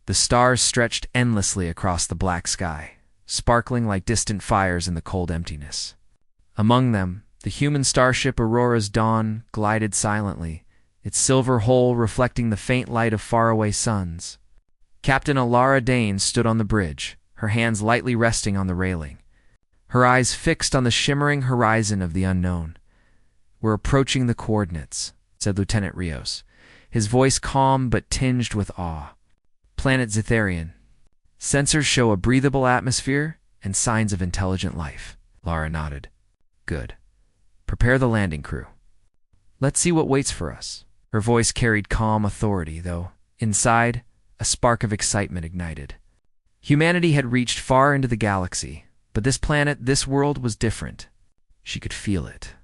The stars stretched endlessly across the black sky, sparkling like distant fires in the cold emptiness. Among them, the human starship Aurora's Dawn glided silently, its silver hull reflecting the faint light of faraway suns. Captain Alara Dane stood on the bridge, her hands lightly resting on the railing, her eyes fixed on the shimmering horizon of the unknown. "We're approaching the coordinates," said Lieutenant Rios, his voice calm but tinged with awe. "Planet Zetharian. Sensors show a breathable atmosphere and signs of intelligent life." Lara nodded. "Good. Prepare the landing crew. Let's see what waits for us." Her voice carried calm authority, though inside, a spark of excitement ignited. Humanity had reached far into the galaxy, but this planet, this world, was different. She could feel it.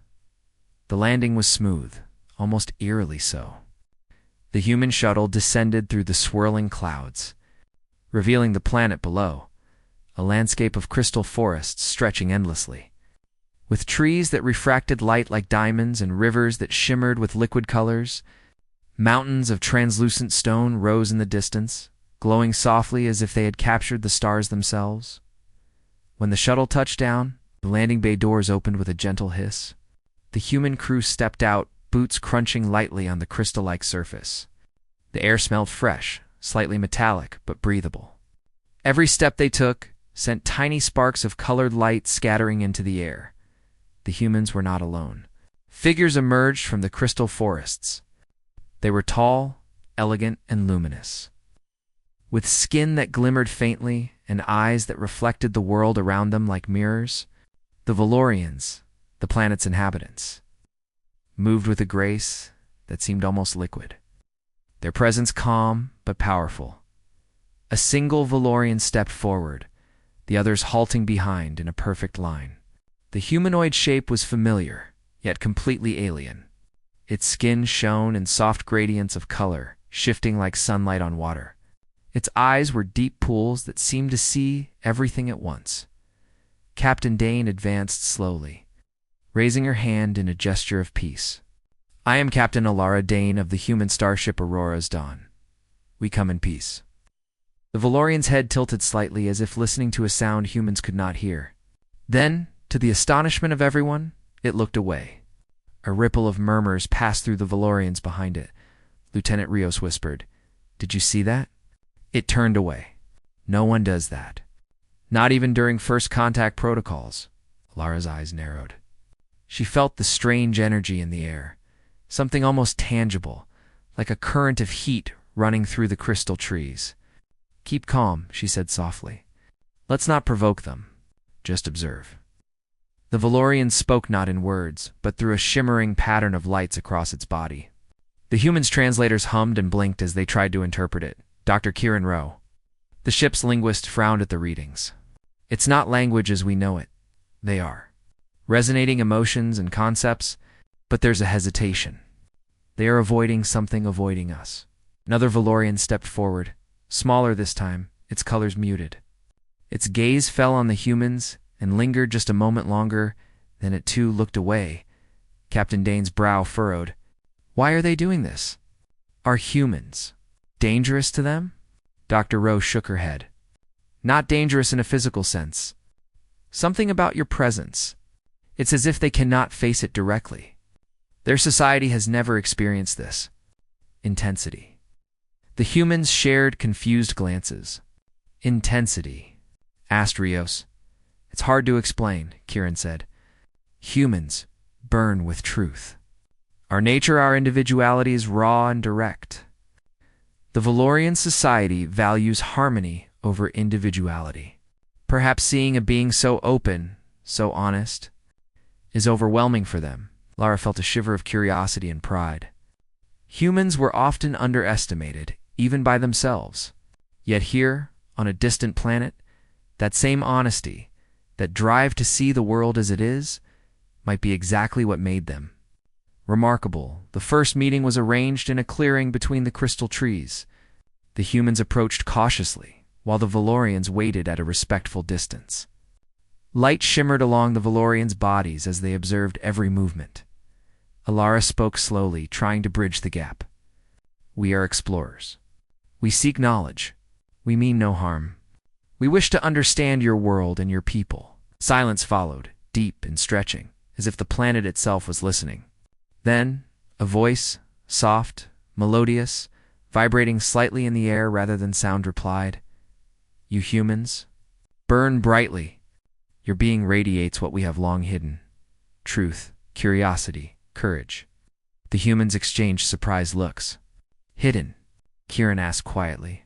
The landing was smooth, almost eerily so. The human shuttle descended through the swirling clouds, revealing the planet below, a landscape of crystal forests stretching endlessly, with trees that refracted light like diamonds and rivers that shimmered with liquid colors. Mountains of translucent stone rose in the distance, glowing softly as if they had captured the stars themselves. When the shuttle touched down, the landing bay doors opened with a gentle hiss. The human crew stepped out, boots crunching lightly on the crystal-like surface. The air smelled fresh, slightly metallic, but breathable. Every step they took sent tiny sparks of colored light scattering into the air. The humans were not alone. Figures emerged from the crystal forests. They were tall, elegant, and luminous, with skin that glimmered faintly and eyes that reflected the world around them like mirrors. The Valorians, the planet's inhabitants, moved with a grace that seemed almost liquid, their presence calm but powerful. A single Valorian stepped forward, the others halting behind in a perfect line. The humanoid shape was familiar, yet completely alien. Its skin shone in soft gradients of color, shifting like sunlight on water. Its eyes were deep pools that seemed to see everything at once. Captain Dane advanced slowly, raising her hand in a gesture of peace. "I am Captain Alara Dane of the human starship Aurora's Dawn. We come in peace." The Valorian's head tilted slightly as if listening to a sound humans could not hear. Then, to the astonishment of everyone, it looked away. A ripple of murmurs passed through the Valorians behind it. Lieutenant Rios whispered, "Did you see that?" It turned away. "No one does that. Not even during first contact protocols." Lara's eyes narrowed. She felt the strange energy in the air, something almost tangible, like a current of heat running through the crystal trees. "Keep calm," she said softly. "Let's not provoke them. Just observe." The Valorian spoke not in words, but through a shimmering pattern of lights across its body. The humans' translators hummed and blinked as they tried to interpret it. Dr. Kieran Rowe, the ship's linguist, frowned at the readings. "It's not language as we know it. They are resonating emotions and concepts, but there's a hesitation. They are avoiding something avoiding us." Another Valorian stepped forward, smaller this time, its colors muted. Its gaze fell on the humans and lingered just a moment longer, then it too looked away. Captain Dane's brow furrowed. "Why are they doing this? Are humans dangerous to them?" Dr. Rowe shook her head. "Not dangerous in a physical sense. Something about your presence. It's as if they cannot face it directly. Their society has never experienced this intensity." The humans shared confused glances. "Intensity?" asked Rios. "It's hard to explain," Kieran said. "Humans burn with truth. Our nature, our individuality is raw and direct. The Valorian society values harmony over individuality. Perhaps seeing a being so open, so honest, is overwhelming for them." Lara felt a shiver of curiosity and pride. Humans were often underestimated, even by themselves. Yet here, on a distant planet, that same honesty, that drive to see the world as it is, might be exactly what made them. Remarkable, the first meeting was arranged in a clearing between the crystal trees. The humans approached cautiously, while the Valorians waited at a respectful distance. Light shimmered along the Valorians' bodies as they observed every movement. Alara spoke slowly, trying to bridge the gap. "We are explorers. We seek knowledge. We mean no harm. We wish to understand your world and your people." Silence followed, deep and stretching, as if the planet itself was listening. Then, a voice, soft, melodious, vibrating slightly in the air rather than sound, replied, "You humans, burn brightly. Your being radiates what we have long hidden: truth, curiosity, courage." The humans exchanged surprised looks. "Hidden?" Kieran asked quietly.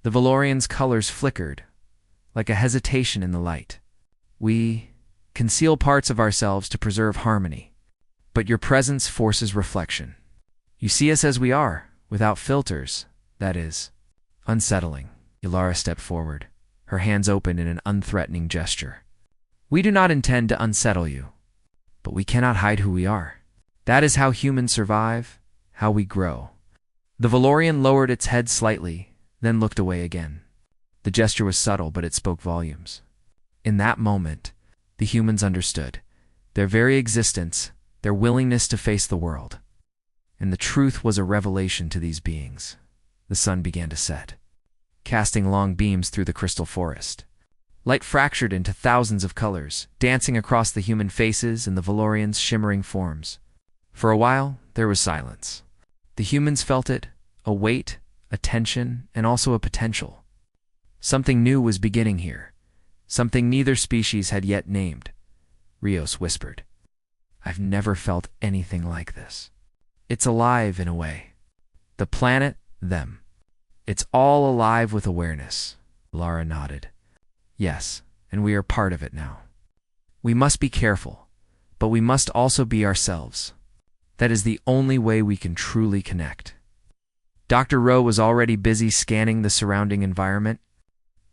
The Valorian's colors flickered, like a hesitation in the light. "We conceal parts of ourselves to preserve harmony, but your presence forces reflection. You see us as we are, without filters, that is." Unsettling, Ilara stepped forward, her hands open in an unthreatening gesture. "We do not intend to unsettle you, but we cannot hide who we are. That is how humans survive, how we grow." The Valorian lowered its head slightly, then looked away again. The gesture was subtle, but it spoke volumes. In that moment, the humans understood their very existence, their willingness to face the world. And the truth was a revelation to these beings. The sun began to set, casting long beams through the crystal forest. Light fractured into thousands of colors, dancing across the human faces and the Valorians' shimmering forms. For a while, there was silence. The humans felt it, a weight, a tension, and also a potential. Something new was beginning here, something neither species had yet named. Rios whispered, "I've never felt anything like this. It's alive in a way. The planet, them. It's all alive with awareness." Lara nodded. "Yes, and we are part of it now. We must be careful, but we must also be ourselves. That is the only way we can truly connect." Dr. Rowe was already busy scanning the surrounding environment.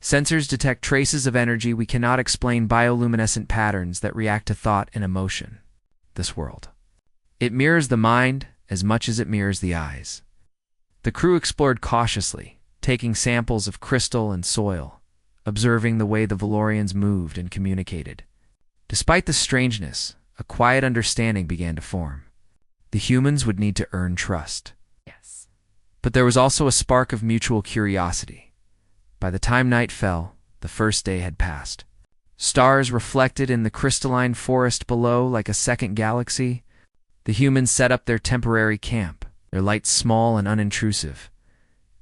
Sensors detect traces of energy we cannot explain, bioluminescent patterns that react to thought and emotion. This world. It mirrors the mind as much as it mirrors the eyes. The crew explored cautiously, taking samples of crystal and soil, observing the way the Valorians moved and communicated. Despite the strangeness, a quiet understanding began to form. The humans would need to earn trust. Yes. But there was also a spark of mutual curiosity. By the time night fell, the first day had passed. Stars reflected in the crystalline forest below like a second galaxy. The humans set up their temporary camp, their lights small and unintrusive.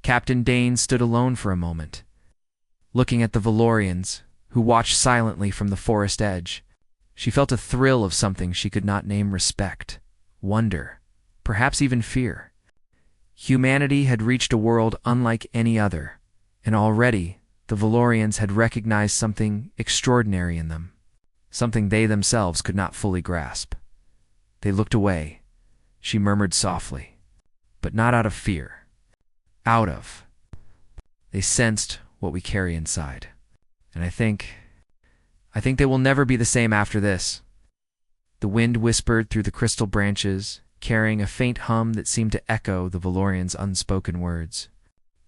Captain Dane stood alone for a moment, looking at the Valorians, who watched silently from the forest edge. She felt a thrill of something she could not name: respect, wonder, perhaps even fear. Humanity had reached a world unlike any other, and already the Valorians had recognized something extraordinary in them, something they themselves could not fully grasp. They looked away, she murmured softly, but not out of fear. Out of. They sensed what we carry inside, and I think they will never be the same after this. The wind whispered through the crystal branches, carrying a faint hum that seemed to echo the Valorians' unspoken words.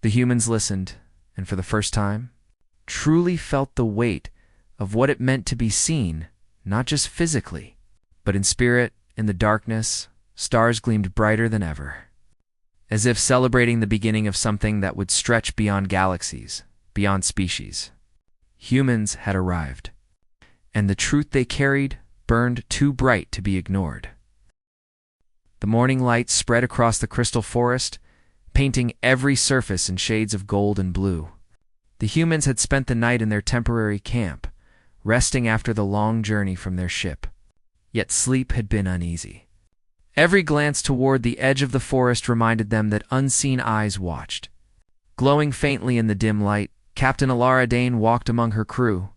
The humans listened, and for the first time, truly felt the weight of what it meant to be seen, not just physically, but in spirit. In the darkness, stars gleamed brighter than ever, as if celebrating the beginning of something that would stretch beyond galaxies, beyond species. Humans had arrived, and the truth they carried burned too bright to be ignored. The morning light spread across the crystal forest, painting every surface in shades of gold and blue. The humans had spent the night in their temporary camp, resting after the long journey from their ship. Yet sleep had been uneasy. Every glance toward the edge of the forest reminded them that unseen eyes watched. Glowing faintly in the dim light, Captain Ilara Dane walked among her crew,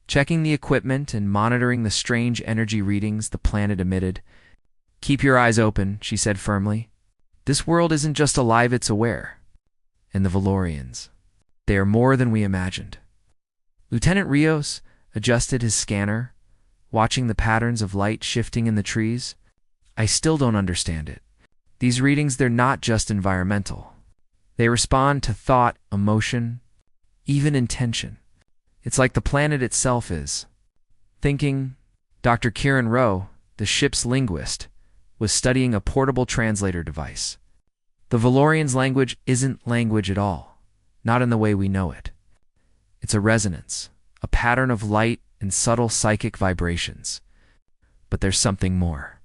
checking the equipment and monitoring the strange energy readings the planet emitted. "Keep your eyes open," she said firmly. "This world isn't just alive, it's aware." And the Valorians, they are more than we imagined. Lieutenant Rios adjusted his scanner, watching the patterns of light shifting in the trees. "I still don't understand it. These readings, they're not just environmental. They respond to thought, emotion, even intention. It's like the planet itself is thinking." Dr. Kieran Rowe, the ship's linguist, was studying a portable translator device. The Valorians' language isn't language at all. not in the way we know it. It's a resonance, a pattern of light and subtle psychic vibrations. But there's something more.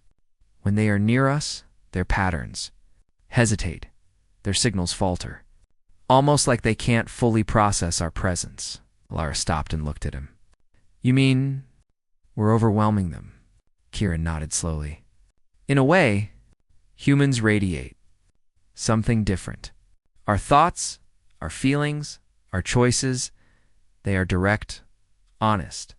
When they are near us, their patterns hesitate, their signals falter, almost like they can't fully process our presence. Lara stopped and looked at him. You mean we're overwhelming them? Kieran nodded slowly. In a way, humans radiate something different. Our thoughts, our feelings, our choices, they are direct, honest.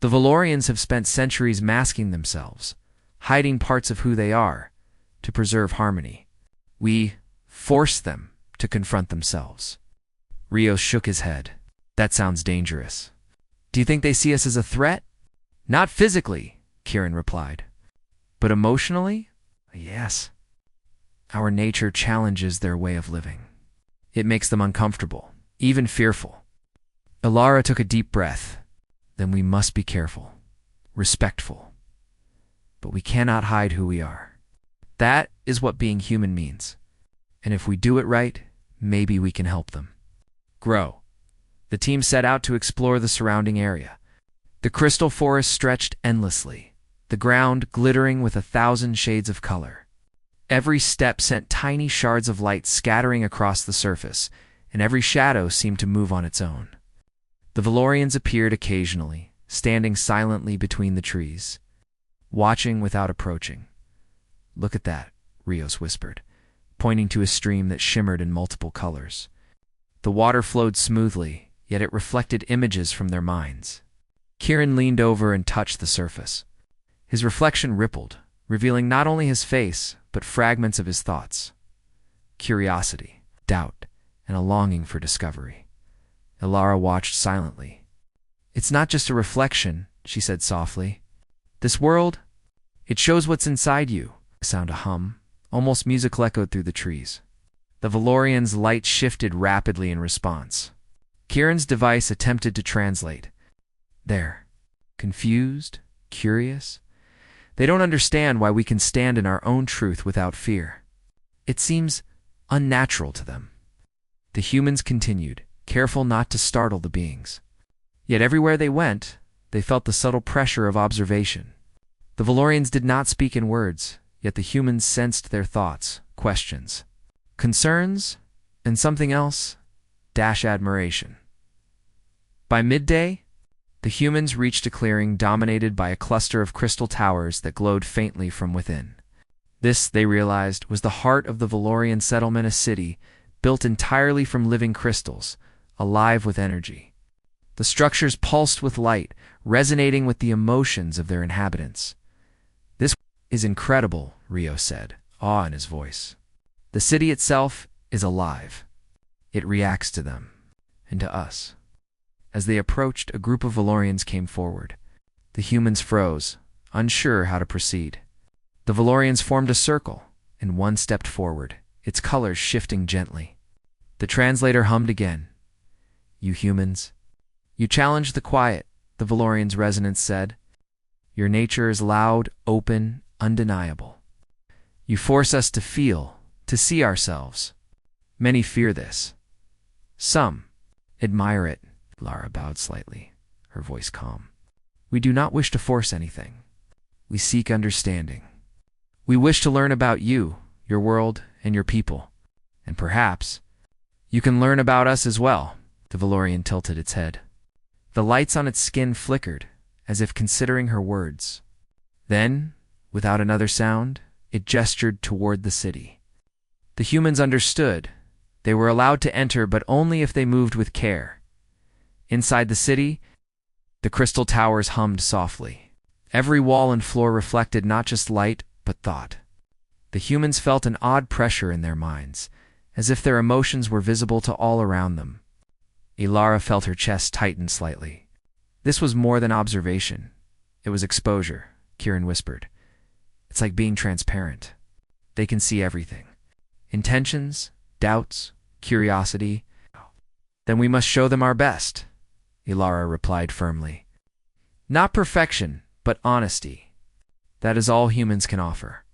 The Valorians have spent centuries masking themselves, hiding parts of who they are, to preserve harmony. We force them to confront themselves. Rios shook his head. That sounds dangerous. Do you think they see us as a threat? Not physically, Kieran replied. But emotionally? Yes. Our nature challenges their way of living. It makes them uncomfortable, even fearful. Ilara took a deep breath. Then we must be careful, respectful. But we cannot hide who we are. That is what being human means. And if we do it right, maybe we can help them grow. The team set out to explore the surrounding area. The crystal forest stretched endlessly, the ground glittering with 1,000 shades of color. Every step sent tiny shards of light scattering across the surface, and every shadow seemed to move on its own. The Valorians appeared occasionally, standing silently between the trees, watching without approaching. Look at that, Rios whispered, pointing to a stream that shimmered in multiple colors. The water flowed smoothly, yet it reflected images from their minds. Kieran leaned over and touched the surface. His reflection rippled, revealing not only his face, but fragments of his thoughts. Curiosity, doubt, and a longing for discovery. Ilara watched silently. It's not just a reflection, she said softly. This world, it shows what's inside you. A sound of hum, almost musical, echoed through the trees. The Valorians' light shifted rapidly in response. Kieran's device attempted to translate. There, confused, curious. They don't understand why we can stand in our own truth without fear. It seems unnatural to them. The humans continued, careful not to startle the beings. Yet everywhere they went, they felt the subtle pressure of observation. The Valorians did not speak in words, yet the humans sensed their thoughts, questions, concerns, and something else, admiration. By midday, the humans reached a clearing dominated by a cluster of crystal towers that glowed faintly from within. This, they realized, was the heart of the Valorian settlement, a city built entirely from living crystals, alive with energy. The structures pulsed with light, resonating with the emotions of their inhabitants. This is incredible, Rio said, awe in his voice. The city itself is alive. It reacts to them, and to us. As they approached, a group of Valorians came forward. The humans froze, unsure how to proceed. The Valorians formed a circle, and one stepped forward, its colors shifting gently. The translator hummed again. You humans, you challenge the quiet, the Valorians' resonance said. Your nature is loud, open, undeniable. You force us to feel, to see ourselves. Many fear this. Some admire it. Lara bowed slightly, her voice calm. We do not wish to force anything. We seek understanding. We wish to learn about you, your world, and your people. And perhaps you can learn about us as well. The Valorian tilted its head. The lights on its skin flickered, as if considering her words. Then, without another sound, it gestured toward the city. The humans understood. They were allowed to enter, but only if they moved with care. Inside the city, the crystal towers hummed softly. Every wall and floor reflected not just light, but thought. The humans felt an odd pressure in their minds, as if their emotions were visible to all around them. Ilara felt her chest tighten slightly. This was more than observation. It was exposure, Kieran whispered. It's like being transparent. They can see everything. Intentions, doubts, curiosity. Then we must show them our best, Ilara replied firmly. Not perfection, but honesty. That is all humans can offer.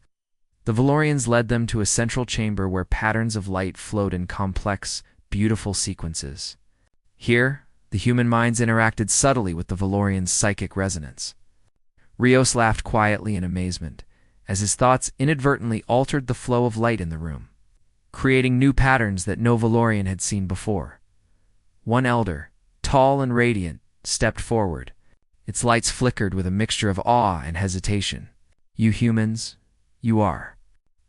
The Valorians led them to a central chamber where patterns of light flowed in complex, beautiful sequences. Here, the human minds interacted subtly with the Valorian's psychic resonance. Rios laughed quietly in amazement, as his thoughts inadvertently altered the flow of light in the room, creating new patterns that no Valorian had seen before. One elder, tall and radiant, stepped forward. Its lights flickered with a mixture of awe and hesitation. "You humans, you are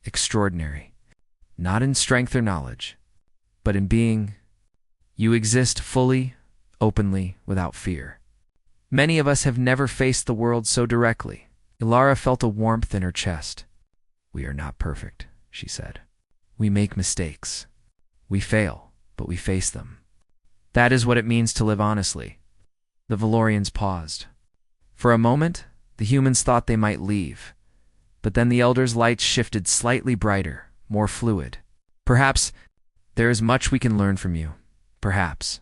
extraordinary. Not in strength or knowledge, but in being. You exist fully, openly, without fear. Many of us have never faced the world so directly." Ilara felt a warmth in her chest. "We are not perfect," she said. "We make mistakes. We fail, but we face them. That is what it means to live honestly." The Valorians paused. For a moment, the humans thought they might leave, but then the elder's lights shifted slightly brighter, more fluid. "Perhaps there is much we can learn from you. Perhaps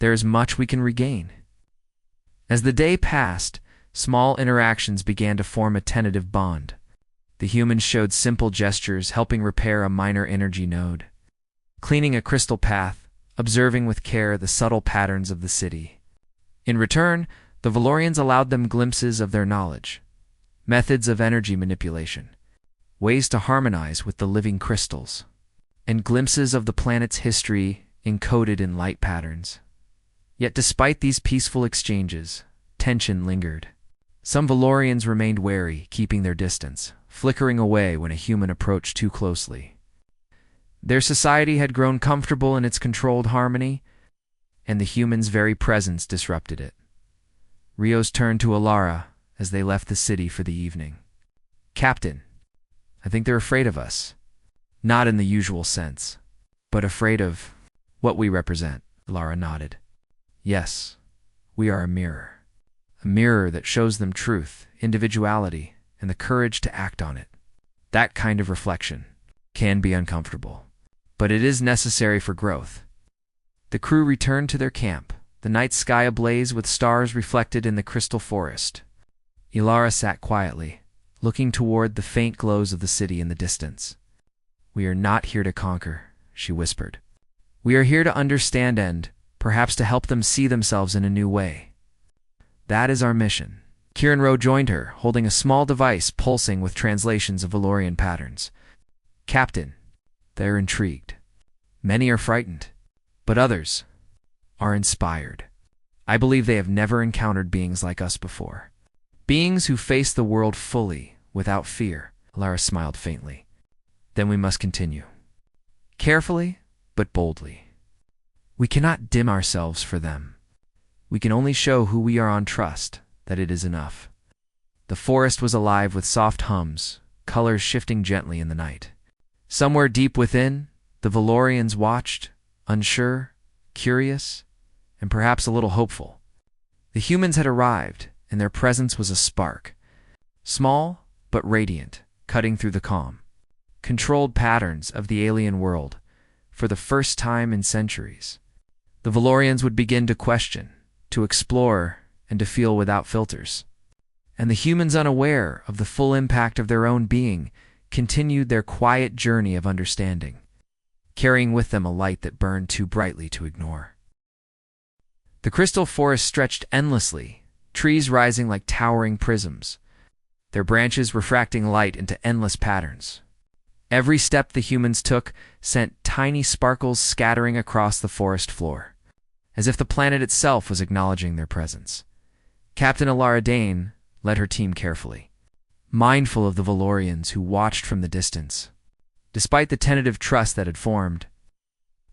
there is much we can regain." As the day passed, small interactions began to form a tentative bond. The humans showed simple gestures, helping repair a minor energy node, cleaning a crystal path, observing with care the subtle patterns of the city. In return, the Valorians allowed them glimpses of their knowledge, methods of energy manipulation, ways to harmonize with the living crystals, and glimpses of the planet's history encoded in light patterns. Yet despite these peaceful exchanges, tension lingered. Some Valorians remained wary, keeping their distance, flickering away when a human approached too closely. Their society had grown comfortable in its controlled harmony, and the human's very presence disrupted it. Rios turned to Ilara as they left the city for the evening. "Captain, I think they're afraid of us. Not in the usual sense, but afraid of what we represent." Ilara nodded. "Yes, we are a mirror. A mirror that shows them truth, individuality, and the courage to act on it. That kind of reflection can be uncomfortable, but it is necessary for growth." The crew returned to their camp, the night sky ablaze with stars reflected in the crystal forest. Ilara sat quietly, looking toward the faint glows of the city in the distance. "We are not here to conquer," she whispered. "We are here to understand and, perhaps, to help them see themselves in a new way. That is our mission." Kiran joined her, holding a small device pulsing with translations of Valorian patterns. "Captain, they are intrigued. Many are frightened, but others are inspired. I believe they have never encountered beings like us before. Beings who face the world fully, without fear." Lara smiled faintly. "Then we must continue. Carefully, but boldly. We cannot dim ourselves for them. We can only show who we are on trust, that it is enough." The forest was alive with soft hums, colors shifting gently in the night. Somewhere deep within, the Valorians watched, unsure, curious, and perhaps a little hopeful. The humans had arrived, and their presence was a spark, small but radiant, cutting through the calm, controlled patterns of the alien world. For the first time in centuries, the Valorians would begin to question, to explore, and to feel without filters. And the humans, unaware of the full impact of their own being, continued their quiet journey of understanding, carrying with them a light that burned too brightly to ignore. The crystal forest stretched endlessly, trees rising like towering prisms, their branches refracting light into endless patterns. Every step the humans took sent tiny sparkles scattering across the forest floor, as if the planet itself was acknowledging their presence. Captain Ilara Dane led her team carefully, mindful of the Valorians who watched from the distance. Despite the tentative trust that had formed,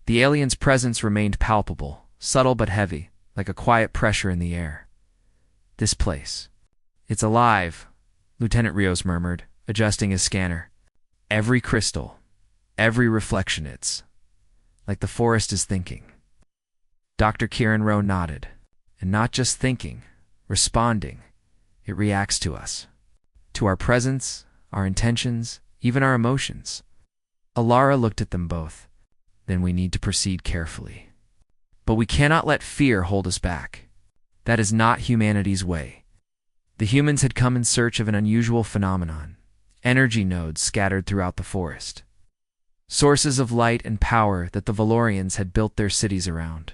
the aliens' presence remained palpable, subtle but heavy, like a quiet pressure in the air. "This place. It's alive," Lieutenant Rios murmured, adjusting his scanner. "Every crystal, every reflection, it's like the forest is thinking." Dr. Kiran nodded. "And not just thinking, responding. It reacts to us, to our presence, our intentions, even our emotions." Ilara looked at them both. "Then we need to proceed carefully. But we cannot let fear hold us back. That is not humanity's way." The humans had come in search of an unusual phenomenon, energy nodes scattered throughout the forest. sources of light and power that the Valorians had built their cities around.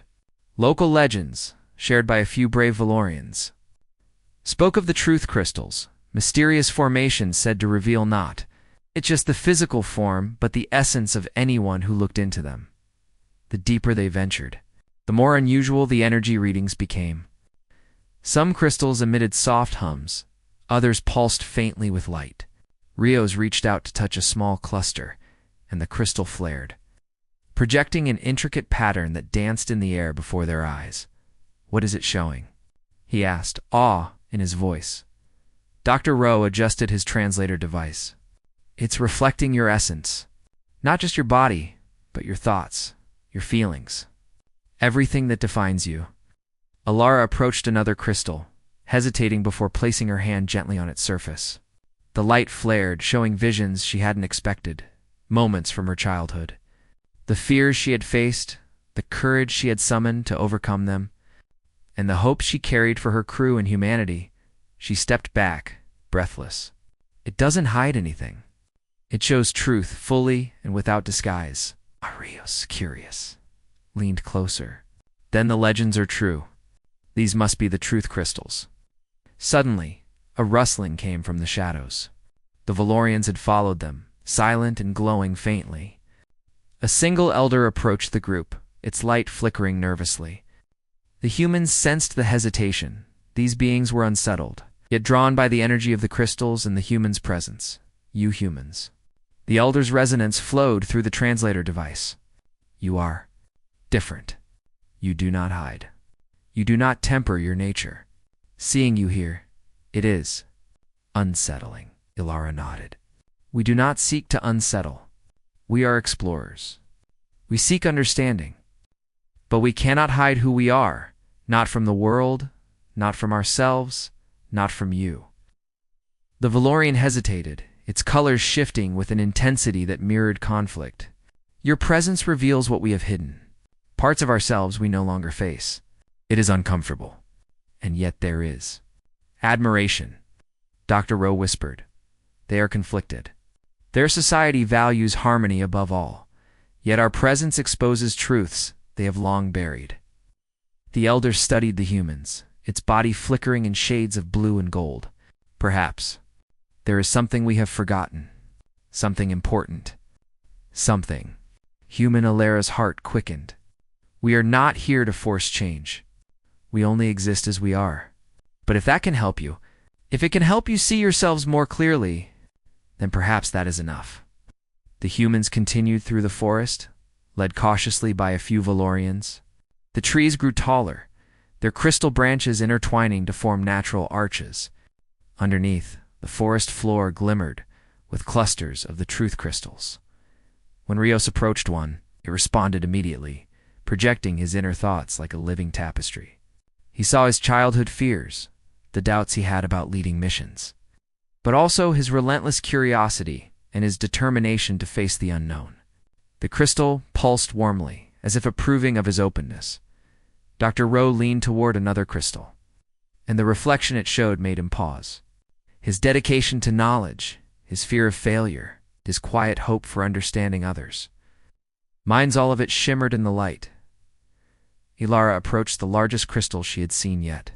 Local legends, shared by a few brave Valorians, spoke of the truth crystals, mysterious formations said to reveal not it's just the physical form, but the essence of anyone who looked into them. The deeper they ventured, the more unusual the energy readings became. Some crystals emitted soft hums, others pulsed faintly with light. Rios reached out to touch a small cluster, and the crystal flared, projecting an intricate pattern that danced in the air before their eyes. "What is it showing?" he asked, awe in his voice. Dr. Rowe adjusted his translator device. "It's reflecting your essence. Not just your body, but your thoughts, your feelings. Everything that defines you." Alara approached another crystal, hesitating before placing her hand gently on its surface. The light flared, showing visions she hadn't expected, moments from her childhood. The fears she had faced, the courage she had summoned to overcome them, and the hope she carried for her crew and humanity. She stepped back, breathless. "It doesn't hide anything. It shows truth fully and without disguise." Arios, curious, leaned closer. "Then the legends are true. These must be the truth crystals." Suddenly, a rustling came from the shadows. The Valorians had followed them, silent and glowing faintly. A single elder approached the group, its light flickering nervously. The humans sensed the hesitation. These beings were unsettled, yet drawn by the energy of the crystals and the humans' presence. "You humans." The elder's resonance flowed through the translator device. "You are different. You do not hide. You do not temper your nature. Seeing you here, it is unsettling." Ilara nodded. "We do not seek to unsettle. We are explorers. We seek understanding. But we cannot hide who we are, not from the world, not from ourselves, not from you." The Valorian hesitated, its colors shifting with an intensity that mirrored conflict. "Your presence reveals what we have hidden, parts of ourselves we no longer face. It is uncomfortable, and yet there is admiration." Dr. Rowe whispered. "They are conflicted. Their society values harmony above all, yet our presence exposes truths they have long buried." The elder studied the humans, its body flickering in shades of blue and gold. "Perhaps there is something we have forgotten, something important, something." Human Alara's heart quickened. "We are not here to force change. We only exist as we are. But if that can help you, if it can help you see yourselves more clearly, then perhaps that is enough." The humans continued through the forest, led cautiously by a few Valorians. The trees grew taller, their crystal branches intertwining to form natural arches. Underneath, the forest floor glimmered with clusters of the truth crystals. When Rios approached one, it responded immediately, projecting his inner thoughts like a living tapestry. He saw his childhood fears, the doubts he had about leading missions, but also his relentless curiosity and his determination to face the unknown. The crystal pulsed warmly, as if approving of his openness. Dr. Rowe leaned toward another crystal, and the reflection it showed made him pause. His dedication to knowledge, his fear of failure, his quiet hope for understanding others. Mind's all of it shimmered in the light. Ilara approached the largest crystal she had seen yet.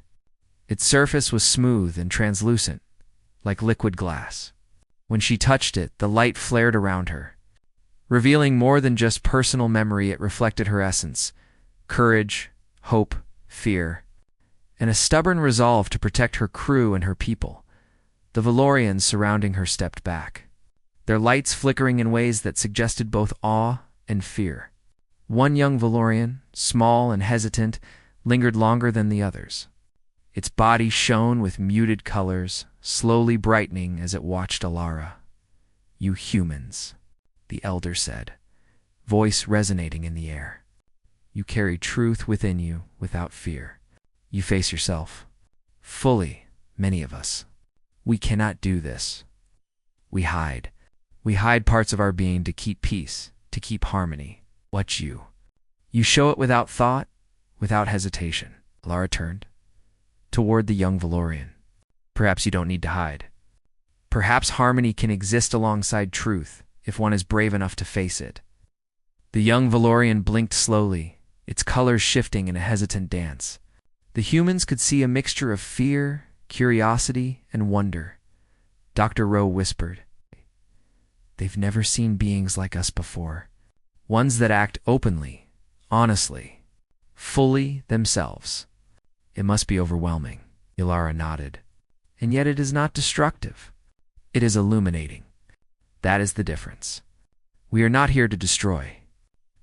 Its surface was smooth and translucent, like liquid glass. When she touched it, the light flared around her. Revealing more than just personal memory, it reflected her essence: courage, hope, fear, and a stubborn resolve to protect her crew and her people. The Valorians surrounding her stepped back, their lights flickering in ways that suggested both awe and fear. One young Valorian, small and hesitant, lingered longer than the others. Its body shone with muted colors, slowly brightening as it watched Alara. "You humans," the elder said, voice resonating in the air. "You carry truth within you without fear. You face yourself fully, many of us. We cannot do this. We hide. We hide parts of our being to keep peace, to keep harmony. What you show it without thought, without hesitation." Alara turned toward the young Valorian. "Perhaps you don't need to hide. Perhaps harmony can exist alongside truth if one is brave enough to face it." The young Valorian blinked slowly, its colors shifting in a hesitant dance. The humans could see a mixture of fear, curiosity, and wonder. Dr. Rowe whispered, "They've never seen beings like us before. Ones that act openly, honestly, fully themselves. It must be overwhelming." Ilara nodded. "And yet it is not destructive. It is illuminating. That is the difference. We are not here to destroy.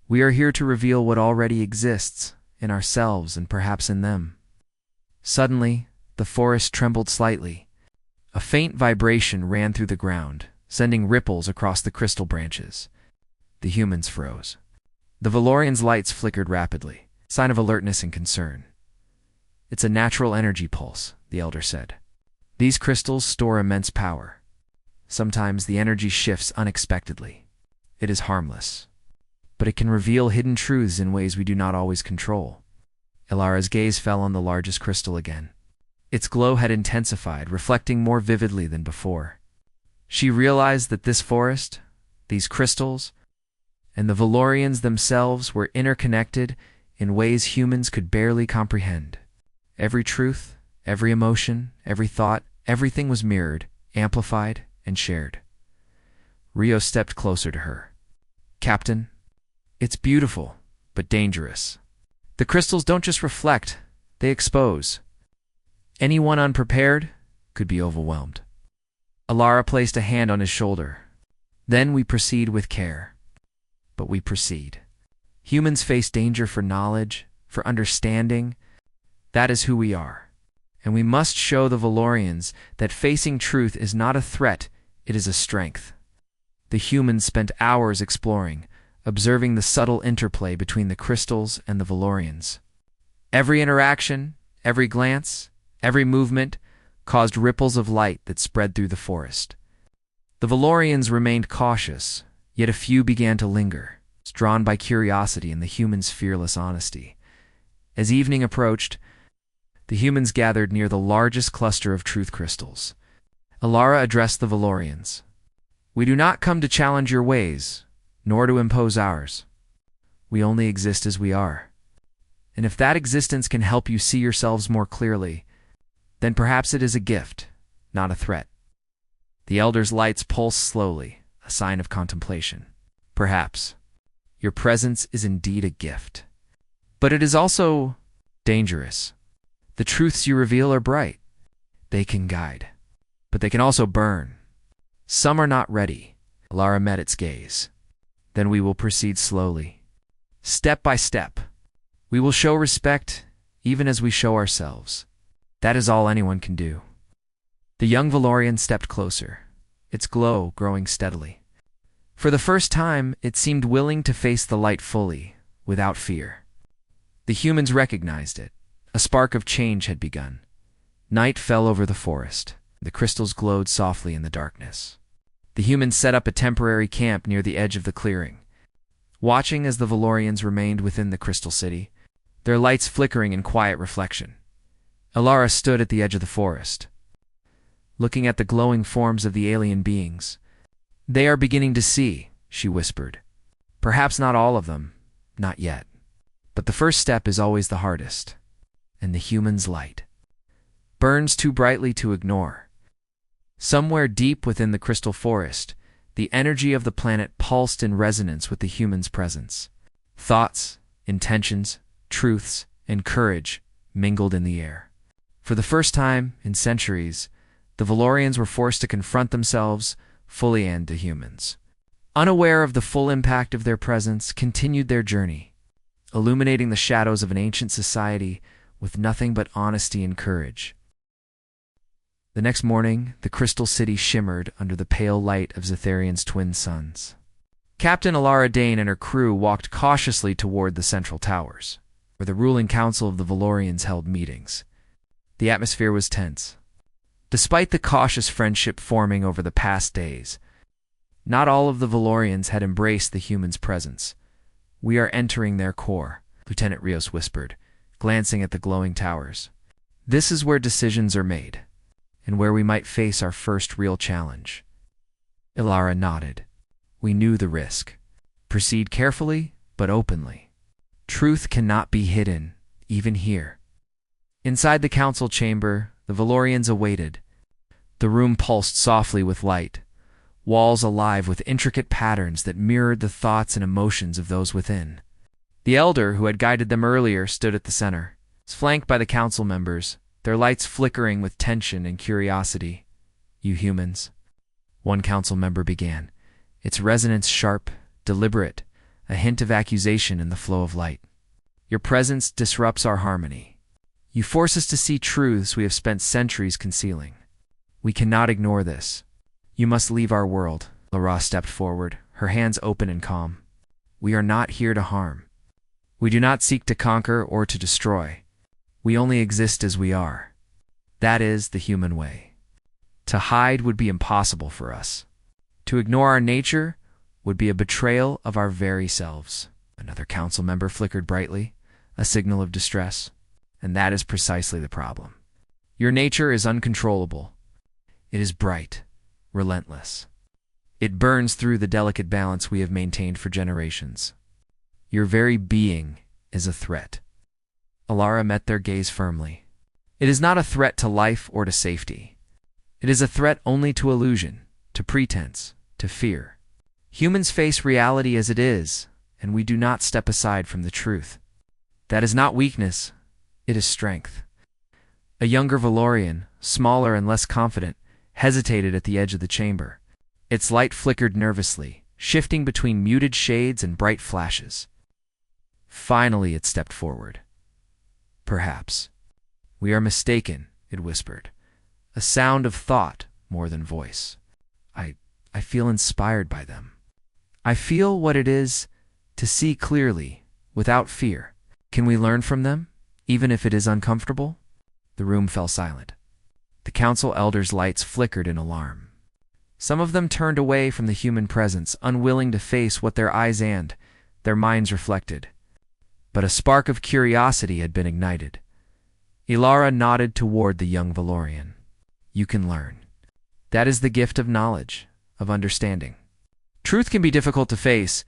We are here to reveal what already exists in ourselves and perhaps in them." Suddenly, the forest trembled slightly. A faint vibration ran through the ground, sending ripples across the crystal branches. The humans froze. The Valorians' lights flickered rapidly, sign of alertness and concern. "It's a natural energy pulse," the elder said. "These crystals store immense power. Sometimes the energy shifts unexpectedly. It is harmless, but it can reveal hidden truths in ways we do not always control." Ilara's gaze fell on the largest crystal again. Its glow had intensified, reflecting more vividly than before. She realized that this forest, these crystals, and the Valorians themselves were interconnected in ways humans could barely comprehend. Every truth, every emotion, every thought, everything was mirrored, amplified, and shared. Rio stepped closer to her. "Captain, it's beautiful, but dangerous. The crystals don't just reflect, they expose. Anyone unprepared could be overwhelmed." Ilara placed a hand on his shoulder. "Then we proceed with care. But we proceed. Humans face danger for knowledge, for understanding. That is who we are. And we must show the Valorians that facing truth is not a threat, it is a strength." The humans spent hours exploring, observing the subtle interplay between the crystals and the Valorians. Every interaction, every glance, every movement caused ripples of light that spread through the forest. The Valorians remained cautious, yet a few began to linger, drawn by curiosity and the humans' fearless honesty. As evening approached, the humans gathered near the largest cluster of truth crystals. Ilara addressed the Valorians. "We do not come to challenge your ways, nor to impose ours. We only exist as we are. And if that existence can help you see yourselves more clearly, then perhaps it is a gift, not a threat." The elder's lights pulsed slowly, a sign of contemplation. "Perhaps. Your presence is indeed a gift. But it is also dangerous. The truths you reveal are bright. They can guide. But they can also burn. Some are not ready." Ilara met its gaze. "Then we will proceed slowly. Step by step. We will show respect, even as we show ourselves. That is all anyone can do." The young Valorian stepped closer, its glow growing steadily. For the first time, it seemed willing to face the light fully, without fear. The humans recognized it. A spark of change had begun. Night fell over the forest. The crystals glowed softly in the darkness. The humans set up a temporary camp near the edge of the clearing, watching as the Valorians remained within the crystal city, their lights flickering in quiet reflection. Ilara stood at the edge of the forest, looking at the glowing forms of the alien beings. "They are beginning to see," she whispered. "Perhaps not all of them, not yet. But the first step is always the hardest. And the human's light burns too brightly to ignore." Somewhere deep within the crystal forest, the energy of the planet pulsed in resonance with the human's presence. Thoughts, intentions, truths, and courage mingled in the air. For the first time in centuries, the Valorians were forced to confront themselves fully and to humans. Unaware of the full impact of their presence, continued their journey, illuminating the shadows of an ancient society with nothing but honesty and courage. The next morning, the crystal city shimmered under the pale light of Zetharian's twin suns. Captain Ilara Dane and her crew walked cautiously toward the central towers, where the ruling council of the Valorians held meetings. The atmosphere was tense. Despite the cautious friendship forming over the past days, not all of the Valorians had embraced the humans' presence. "We are entering their core," Lieutenant Rios whispered, glancing at the glowing towers. "This is where decisions are made, and where we might face our first real challenge." Ilara nodded. "We knew the risk. Proceed carefully, but openly. Truth cannot be hidden, even here. Inside the council chamber, the Valorians awaited. The room pulsed softly with light, walls alive with intricate patterns that mirrored the thoughts and emotions of those within. The elder who had guided them earlier stood at the center, flanked by the council members, their lights flickering with tension and curiosity. "You humans," one council member began, its resonance sharp, deliberate, a hint of accusation in the flow of light. "Your presence disrupts our harmony. You force us to see truths we have spent centuries concealing. We cannot ignore this. You must leave our world." Lara stepped forward, her hands open and calm. "We are not here to harm. We do not seek to conquer or to destroy. We only exist as we are. That is the human way. To hide would be impossible for us. To ignore our nature would be a betrayal of our very selves." Another council member flickered brightly, a signal of distress. "And that is precisely the problem. Your nature is uncontrollable. It is bright, relentless. It burns through the delicate balance we have maintained for generations. Your very being is a threat." Alara met their gaze firmly. "It is not a threat to life or to safety. It is a threat only to illusion, to pretense, to fear. Humans face reality as it is, and we do not step aside from the truth. That is not weakness, it is strength." A younger Valorian, smaller and less confident, hesitated at the edge of the chamber. Its light flickered nervously, shifting between muted shades and bright flashes. Finally, it stepped forward. "Perhaps. We are mistaken," it whispered, a sound of thought more than voice. I feel inspired by them. I feel what it is to see clearly, without fear. Can we learn from them, even if it is uncomfortable?" The room fell silent. The council elders' lights flickered in alarm. Some of them turned away from the human presence, unwilling to face what their eyes and their minds reflected. But a spark of curiosity had been ignited. Ilara nodded toward the young Valorian. "You can learn. That is the gift of knowledge, of understanding. Truth can be difficult to face,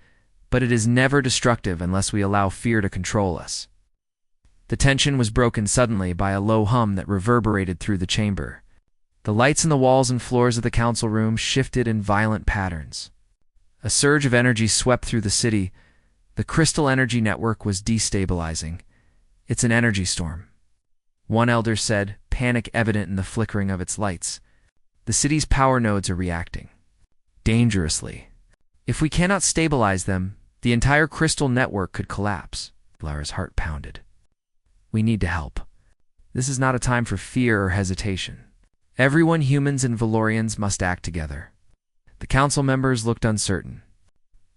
but it is never destructive unless we allow fear to control us." The tension was broken suddenly by a low hum that reverberated through the chamber. The lights in the walls and floors of the council room shifted in violent patterns. A surge of energy swept through the city. The crystal energy network was destabilizing. "It's an energy storm," one elder said, panic evident in the flickering of its lights. "The city's power nodes are reacting. Dangerously. If we cannot stabilize them, the entire crystal network could collapse." Lara's heart pounded. "We need to help. This is not a time for fear or hesitation. Everyone, humans and Valorians, must act together." The council members looked uncertain.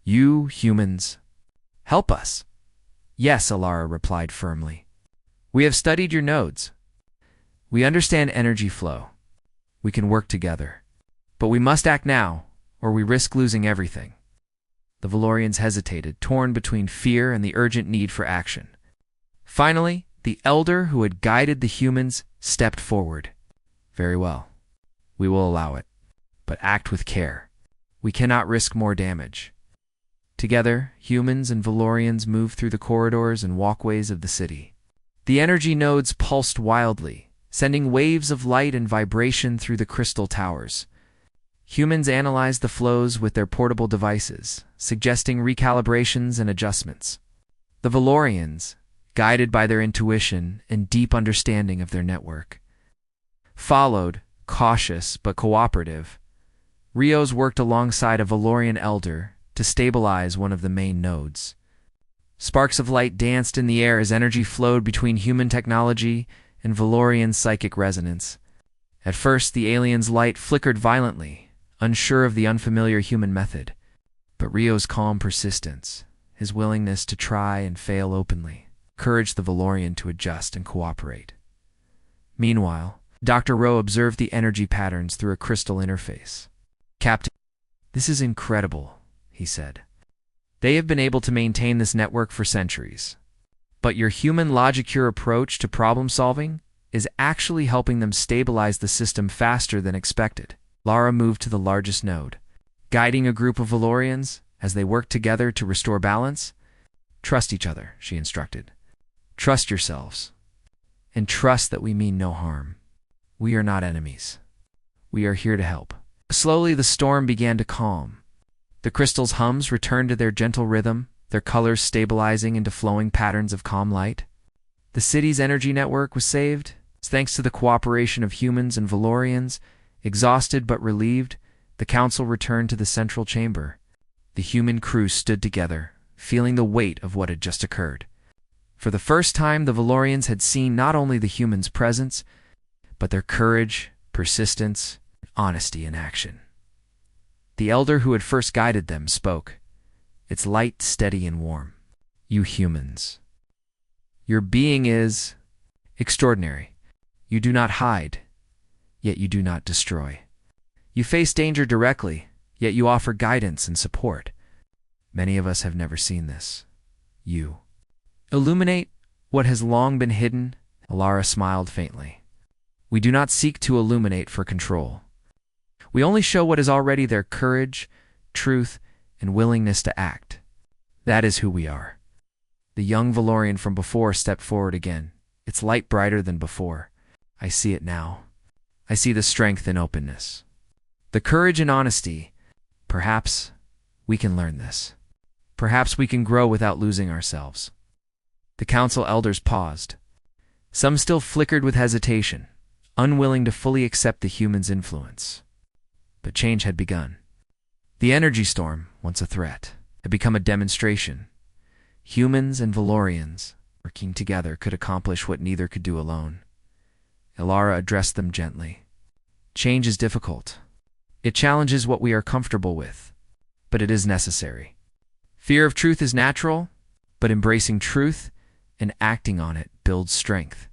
"You, humans, help us." "Yes," Alara replied firmly. "We have studied your nodes. We understand energy flow. We can work together. But we must act now, or we risk losing everything." The Valorians hesitated, torn between fear and the urgent need for action. Finally, the elder who had guided the humans stepped forward. "Very well. We will allow it. But act with care. We cannot risk more damage." Together, humans and Valorians moved through the corridors and walkways of the city. The energy nodes pulsed wildly, sending waves of light and vibration through the crystal towers. Humans analyzed the flows with their portable devices, suggesting recalibrations and adjustments. The Valorians, guided by their intuition and deep understanding of their network, followed, cautious but cooperative. Rios worked alongside a Valorian elder to stabilize one of the main nodes. Sparks of light danced in the air as energy flowed between human technology and Valorian psychic resonance. At first, the alien's light flickered violently, unsure of the unfamiliar human method. But Rio's calm persistence, his willingness to try and fail openly, encouraged the Valorian to adjust and cooperate. Meanwhile, Dr. Rowe observed the energy patterns through a crystal interface. "Captain, this is incredible," he said. "They have been able to maintain this network for centuries. But your human logic-cure approach to problem-solving is actually helping them stabilize the system faster than expected." Lara moved to the largest node, guiding a group of Valorians as they worked together to restore balance. Trust each other, she instructed. Trust yourselves. And trust that we mean no harm. We are not enemies. We are here to help. Slowly the storm began to calm. The crystal's hums returned to their gentle rhythm, their colors stabilizing into flowing patterns of calm light. The city's energy network was saved, thanks to the cooperation of humans and Valorians. Exhausted but relieved, the council returned to the central chamber. The human crew stood together, feeling the weight of what had just occurred. For the first time, the Valorians had seen not only the humans' presence, but their courage, persistence, and honesty in action. The elder who had first guided them spoke. It's light, steady, and warm. You humans. Your being is extraordinary. You do not hide, yet you do not destroy. You face danger directly, yet you offer guidance and support. Many of us have never seen this. You illuminate what has long been hidden. Alara smiled faintly. We do not seek to illuminate for control. We only show what is already their courage, truth, and willingness to act. That is who we are. The young Valorian from before stepped forward again, its light brighter than before. I see it now. I see the strength and openness. The courage and honesty. Perhaps we can learn this. Perhaps we can grow without losing ourselves. The council elders paused. Some still flickered with hesitation, unwilling to fully accept the human's influence. But change had begun. The energy storm, once a threat, had become a demonstration. Humans and Valorians, working together, could accomplish what neither could do alone. Alara addressed them gently. Change is difficult. It challenges what we are comfortable with, but it is necessary. Fear of truth is natural, but embracing truth and acting on it builds strength.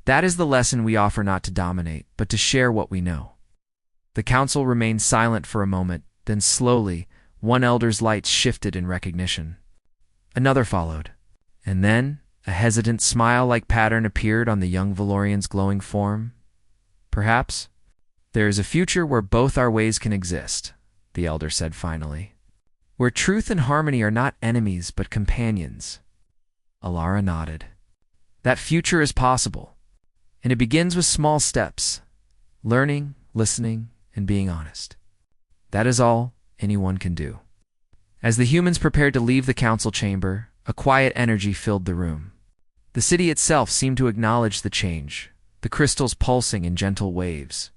That is the lesson we offer, not to dominate, but to share what we know. The council remained silent for a moment, then slowly, one elder's lights shifted in recognition. Another followed, and then a hesitant smile-like pattern appeared on the young Valorian's glowing form. Perhaps there is a future where both our ways can exist, the elder said finally. Where truth and harmony are not enemies but companions. Alara nodded. That future is possible, and it begins with small steps. Learning, listening, and being honest. That is all anyone can do. As the humans prepared to leave the council chamber, a quiet energy filled the room. The city itself seemed to acknowledge the change, the crystals pulsing in gentle waves,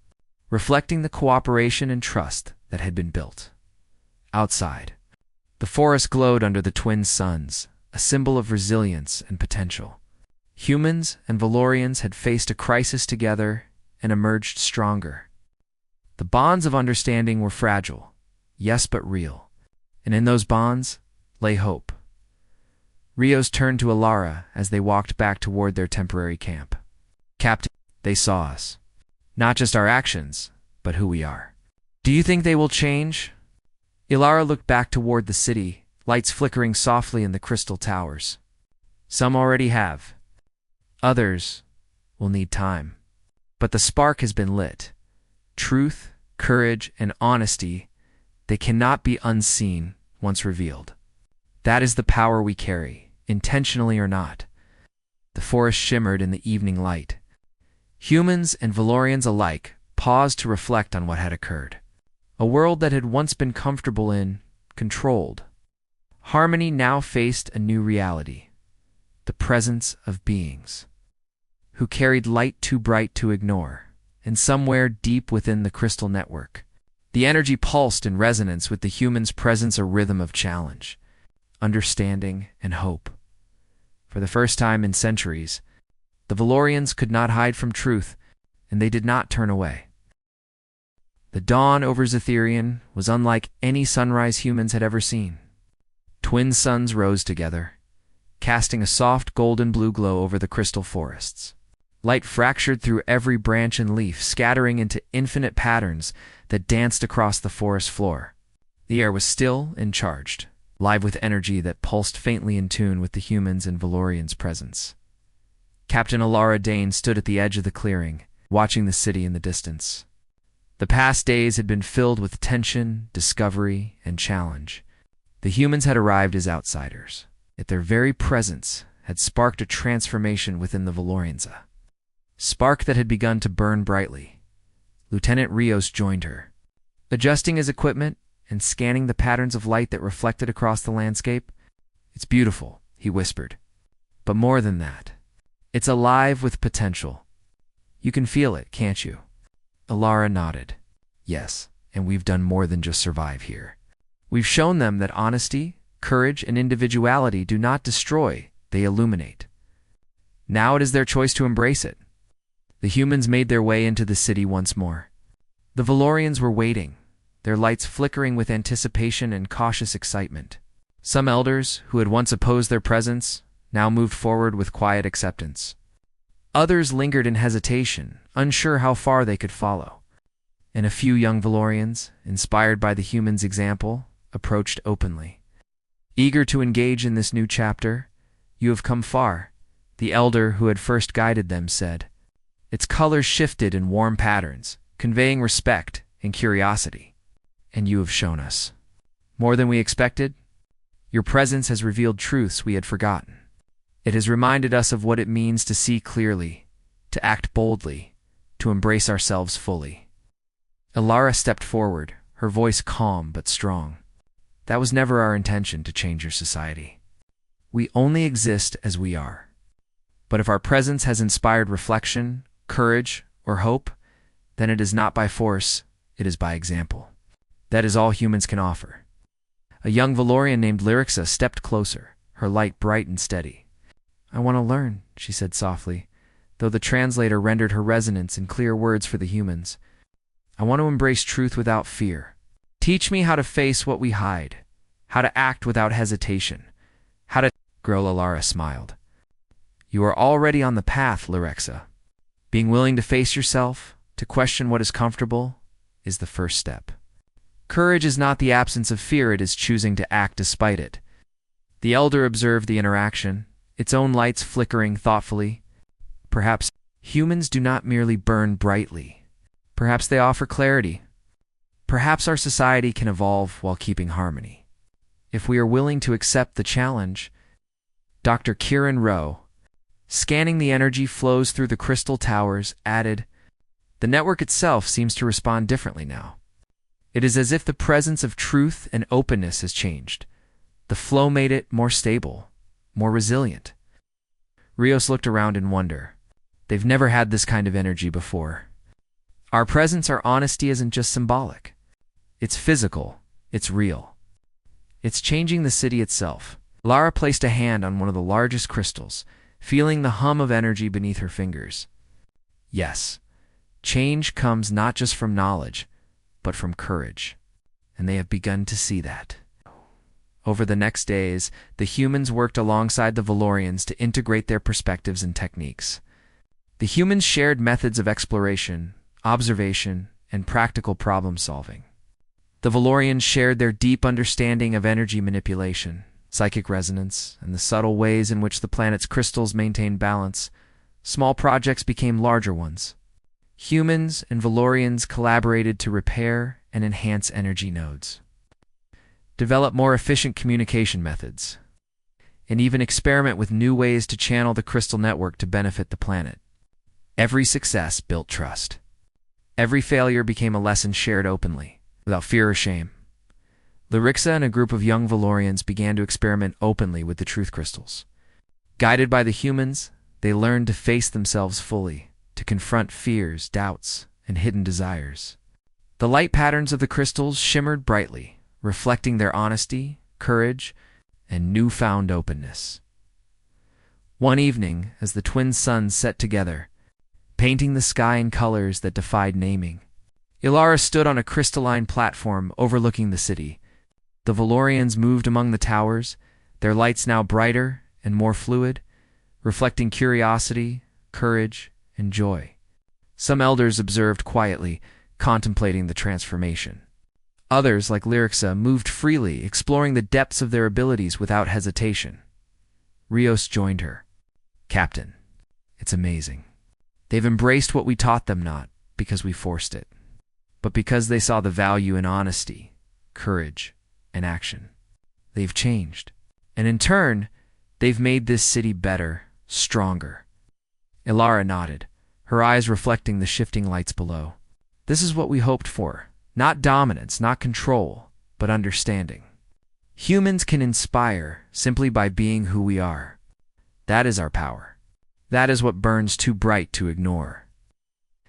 reflecting the cooperation and trust that had been built. Outside, the forest glowed under the twin suns, a symbol of resilience and potential. Humans and Valorians had faced a crisis together and emerged stronger. The bonds of understanding were fragile, yes, but real, and in those bonds lay hope. Rios turned to Alara as they walked back toward their temporary camp. Captain, they saw us. Not just our actions, but who we are. Do you think they will change? Alara looked back toward the city, lights flickering softly in the crystal towers. Some already have. Others will need time. But the spark has been lit. Truth, courage, and honesty, they cannot be unseen once revealed. That is the power we carry, intentionally or not. The forest shimmered in the evening light. Humans and Valorians alike paused to reflect on what had occurred. A world that had once been comfortable in, controlled. Harmony now faced a new reality. The presence of beings who carried light too bright to ignore, and somewhere deep within the crystal network, the energy pulsed in resonance with the human's presence, a rhythm of challenge, understanding, and hope. For the first time in centuries, the Valorians could not hide from truth, and they did not turn away. The dawn over Zetherian was unlike any sunrise humans had ever seen. Twin suns rose together, casting a soft golden blue glow over the crystal forests. Light fractured through every branch and leaf, scattering into infinite patterns that danced across the forest floor. The air was still and charged, live with energy that pulsed faintly in tune with the humans' and Valorians' presence. Captain Alara Dane stood at the edge of the clearing, watching the city in the distance. The past days had been filled with tension, discovery, and challenge. The humans had arrived as outsiders, yet their very presence had sparked a transformation within the Valorians. A spark that had begun to burn brightly. Lieutenant Rios joined her. Adjusting his equipment and scanning the patterns of light that reflected across the landscape. "It's beautiful," he whispered. "But more than that, it's alive with potential. You can feel it, can't you?" Alara nodded. "Yes, and we've done more than just survive here. We've shown them that honesty, courage, and individuality do not destroy, they illuminate. Now it is their choice to embrace it." The humans made their way into the city once more. The Valorians were waiting, their lights flickering with anticipation and cautious excitement. Some elders, who had once opposed their presence, now moved forward with quiet acceptance. Others lingered in hesitation, unsure how far they could follow. And a few young Valorians, inspired by the humans' example, approached openly. "Eager to engage in this new chapter, you have come far," the elder who had first guided them said. Its colors shifted in warm patterns, conveying respect and curiosity. "And you have shown us more than we expected. Your presence has revealed truths we had forgotten. It has reminded us of what it means to see clearly, to act boldly, to embrace ourselves fully." Alara stepped forward, her voice calm but strong. "That was never our intention to change your society. We only exist as we are. But if our presence has inspired reflection, courage, or hope, then it is not by force, it is by example. That is all humans can offer." A young Valorian named Lyrixa stepped closer, her light bright and steady. "I want to learn," she said softly, though the translator rendered her resonance in clear words for the humans. "I want to embrace truth without fear. Teach me how to face what we hide, how to act without hesitation, how to—" Girl Alara smiled. "You are already on the path, Lyrixa. Being willing to face yourself, to question what is comfortable, is the first step. Courage is not the absence of fear, it is choosing to act despite it." The elder observed the interaction, its own lights flickering thoughtfully. "Perhaps humans do not merely burn brightly. Perhaps they offer clarity. Perhaps our society can evolve while keeping harmony. If we are willing to accept the challenge." Dr. Kieran Rowe, scanning the energy flows through the crystal towers, added, "The network itself seems to respond differently now. It is as if the presence of truth and openness has changed. The flow made it more stable, more resilient." Rios looked around in wonder. They've never had this kind of energy before. "Our presence, our honesty isn't just symbolic. It's physical, it's real. It's changing the city itself." Lara placed a hand on one of the largest crystals, feeling the hum of energy beneath her fingers. "Yes, change comes not just from knowledge, but from courage. And they have begun to see that." Over the next days, the humans worked alongside the Valorians to integrate their perspectives and techniques. The humans shared methods of exploration, observation, and practical problem-solving. The Valorians shared their deep understanding of energy manipulation, psychic resonance, and the subtle ways in which the planet's crystals maintain balance. Small projects became larger ones. Humans and Valorians collaborated to repair and enhance energy nodes, develop more efficient communication methods, and even experiment with new ways to channel the crystal network to benefit the planet. Every success built trust. Every failure became a lesson shared openly, without fear or shame. Lyrixa and a group of young Valorians began to experiment openly with the truth crystals. Guided by the humans, they learned to face themselves fully, to confront fears, doubts, and hidden desires. The light patterns of the crystals shimmered brightly, reflecting their honesty, courage, and newfound openness. One evening, as the twin suns set together, painting the sky in colors that defied naming, Ilara stood on a crystalline platform overlooking the city. The Valorians moved among the towers, their lights now brighter and more fluid, reflecting curiosity, courage, and joy. Some elders observed quietly, contemplating the transformation. Others, like Lyrixa, moved freely, exploring the depths of their abilities without hesitation. Rios joined her. "Captain, it's amazing. They've embraced what we taught them not because we forced it, but because they saw the value in honesty, courage, and action. They've changed. And in turn, They've made this city better, stronger. Ilara nodded, her eyes reflecting the shifting lights below. This is what we hoped for. Not dominance, not control, but understanding. Humans can inspire simply by being who we are. That is our power. That is what burns too bright to ignore.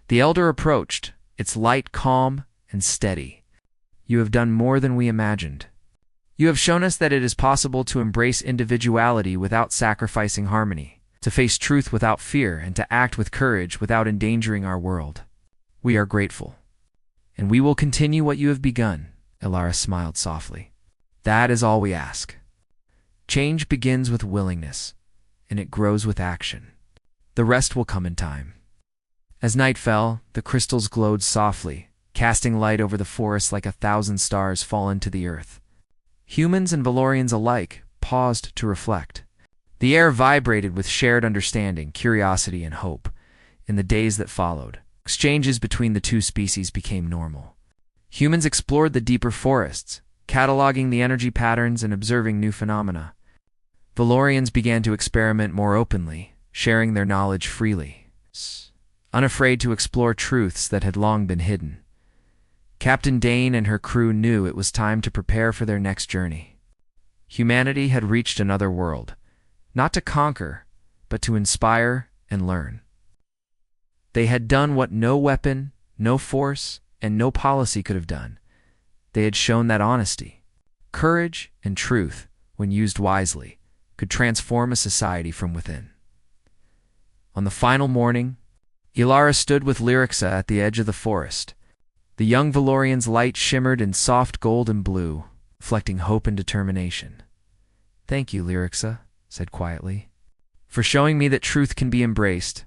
The elder approached, its light calm and steady. You have done more than we imagined. You have shown us that it is possible to embrace individuality without sacrificing harmony, to face truth without fear, and to act with courage without endangering our world. We are grateful. And we will continue what you have begun, Ilara smiled softly. That is all we ask. Change begins with willingness, and it grows with action. The rest will come in time. As night fell, the crystals glowed softly, casting light over the forest like 1,000 stars fallen to the earth. Humans and Valorians alike paused to reflect. The air vibrated with shared understanding, curiosity, and hope. In the days that followed, exchanges between the two species became normal. Humans explored the deeper forests, cataloging the energy patterns and observing new phenomena. Valorians began to experiment more openly, sharing their knowledge freely, unafraid to explore truths that had long been hidden. Captain Dane and her crew knew it was time to prepare for their next journey. Humanity had reached another world, not to conquer, but to inspire and learn. They had done what no weapon, no force, and no policy could have done. They had shown that honesty, courage, and truth, when used wisely, could transform a society from within. On the final morning, Ilara stood with Lyrixa at the edge of the forest. The young Valorian's light shimmered in soft gold and blue, reflecting hope and determination. "Thank you, Lyrixa," said quietly, "for showing me that truth can be embraced,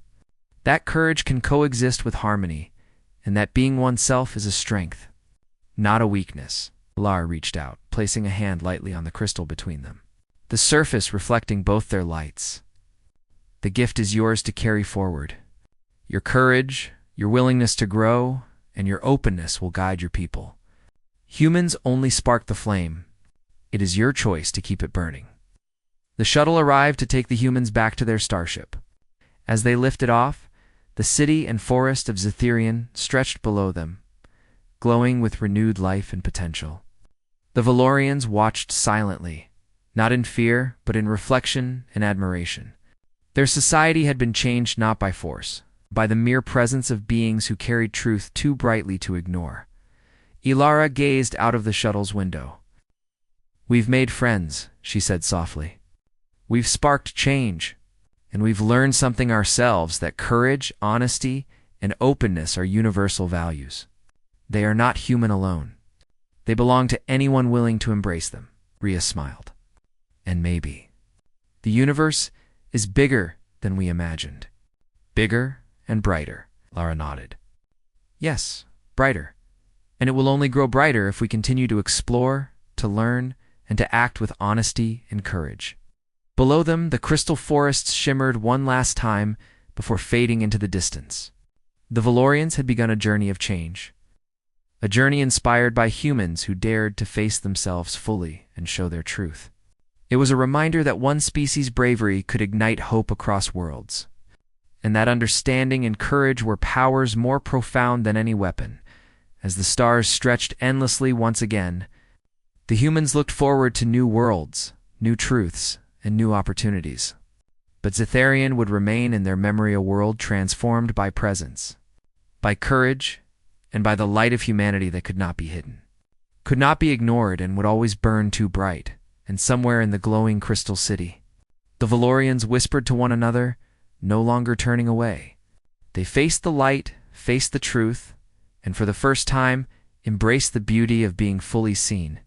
that courage can coexist with harmony, and that being oneself is a strength, not a weakness." Ilara reached out, placing a hand lightly on the crystal between them, the surface reflecting both their lights. "The gift is yours to carry forward. Your courage, your willingness to grow, and your openness will guide your people. Humans only spark the flame. It is your choice to keep it burning." The shuttle arrived to take the humans back to their starship. As they lifted off, the city and forest of Zetherian stretched below them, glowing with renewed life and potential. The Valorians watched silently, not in fear, but in reflection and admiration. Their society had been changed not by force, by the mere presence of beings who carried truth too brightly to ignore. Ilara gazed out of the shuttle's window. "We've made friends," she said softly. "We've sparked change, and we've learned something ourselves, that courage, honesty, and openness are universal values. They are not human alone. They belong to anyone willing to embrace them." Rhea smiled. "And maybe the universe is bigger than we imagined." "Bigger and brighter," Lara nodded. "Yes, brighter. And it will only grow brighter if we continue to explore, to learn, and to act with honesty and courage." Below them, the crystal forests shimmered one last time before fading into the distance. The Valorians had begun a journey of change, a journey inspired by humans who dared to face themselves fully and show their truth. It was a reminder that one species' bravery could ignite hope across worlds, and that understanding and courage were powers more profound than any weapon. As the stars stretched endlessly once again, the humans looked forward to new worlds, new truths, and new opportunities. But Zetherian would remain in their memory, a world transformed by presence, by courage, and by the light of humanity that could not be hidden, could not be ignored, and would always burn too bright. And somewhere in the glowing crystal city, the Valorians whispered to one another, no longer turning away. They faced the light, faced the truth, and for the first time embraced the beauty of being fully seen.